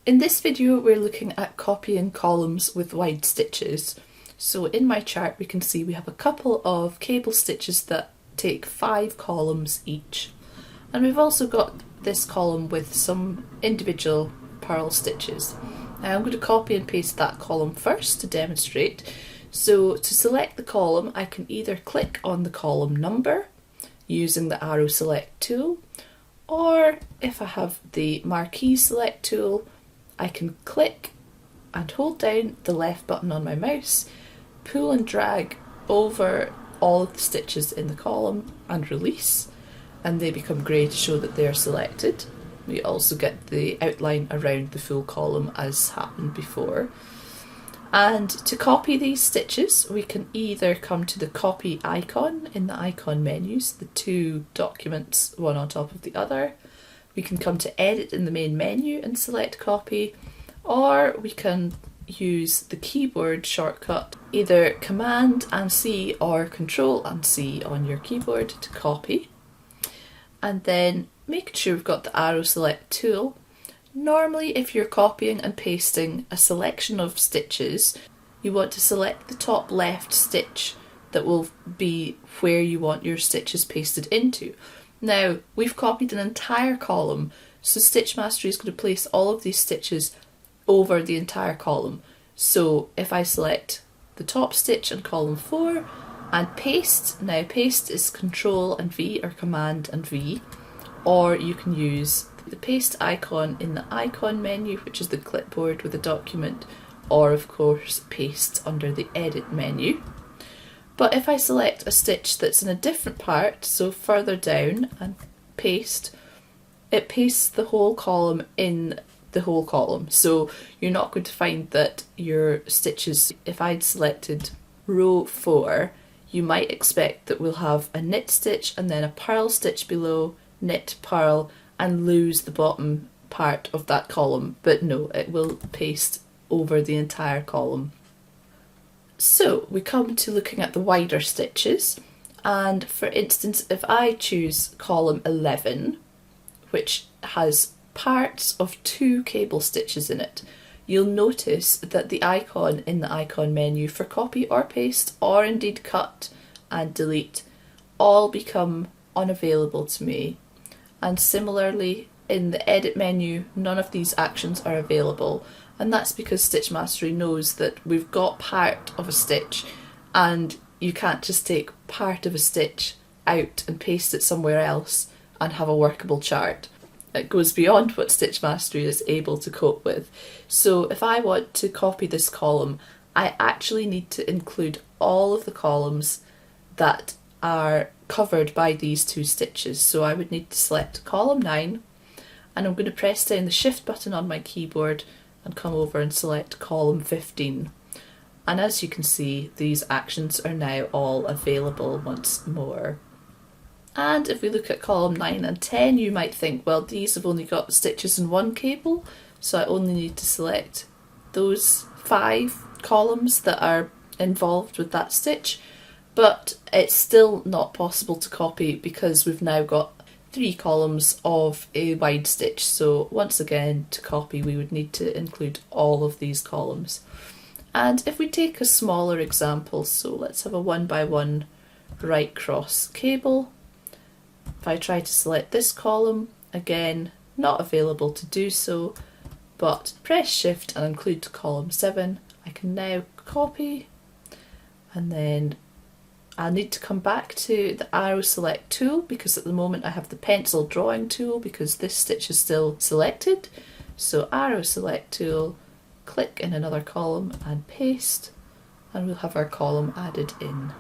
In this video we're looking at copying columns with wide stitches. So in my chart we can see we have a couple of cable stitches that take 5 columns each. And we've also got this column with some individual purl stitches. Now I'm going to copy and paste that column first to demonstrate. So to select the column I can either click on the column number using the arrow select tool, or if I have the marquee select tool I can click and hold down the left button on my mouse, pull and drag over all of the stitches in the column and release, and they become grey to show that they are selected. We also get the outline around the full column as happened before. And to copy these stitches we can either come to the copy icon in the icon menus, the two documents one on top of the other. We can come to edit in the main menu and select copy, or we can use the keyboard shortcut, either Command and C or Control and C on your keyboard to copy. And then making sure we've got the arrow select tool. Normally if you're copying and pasting a selection of stitches, you want to select the top left stitch that will be where you want your stitches pasted into. Now we've copied an entire column, so Stitch Mastery is going to place all of these stitches over the entire column. So if I select the top stitch in column 4 and paste, now paste is Control and V or Command and V, or you can use the paste icon in the icon menu, which is the clipboard with a document, or of course paste under the edit menu. But if I select a stitch that's in a different part, so further down, and paste, it pastes the whole column in the whole column. So you're not going to find that your stitches, if I'd selected row 4, you might expect that we'll have a knit stitch and then a purl stitch below, knit, purl, and lose the bottom part of that column. But no, it will paste over the entire column. So we come to looking at the wider stitches, and for instance if I choose column 11, which has parts of 2 cable stitches in it, you'll notice that the icon in the icon menu for copy or paste, or indeed cut and delete, all become unavailable to me. And similarly in the edit menu, none of these actions are available. And that's because Stitch Mastery knows that we've got part of a stitch and you can't just take part of a stitch out and paste it somewhere else and have a workable chart. It goes beyond what Stitch Mastery is able to cope with. So if I want to copy this column, I actually need to include all of the columns that are covered by these 2 stitches. So I would need to select column 9, and I'm going to press down the shift button on my keyboard and come over and select column 15. And as you can see, these actions are now all available once more. And if we look at column 9 and 10, you might think, well, these have only got stitches in one cable, so I only need to select those 5 columns that are involved with that stitch. But it's still not possible to copy because we've now got 3 columns of a wide stitch. So once again, to copy we would need to include all of these columns. And if we take a smaller example, so let's have a 1x1 right cross cable. If I try to select this column, again not available to do so, but press shift and include column 7, I can now copy, and then I'll need to come back to the arrow select tool because at the moment I have the pencil drawing tool because this stitch is still selected. So arrow select tool, click in another column and paste, and we'll have our column added in.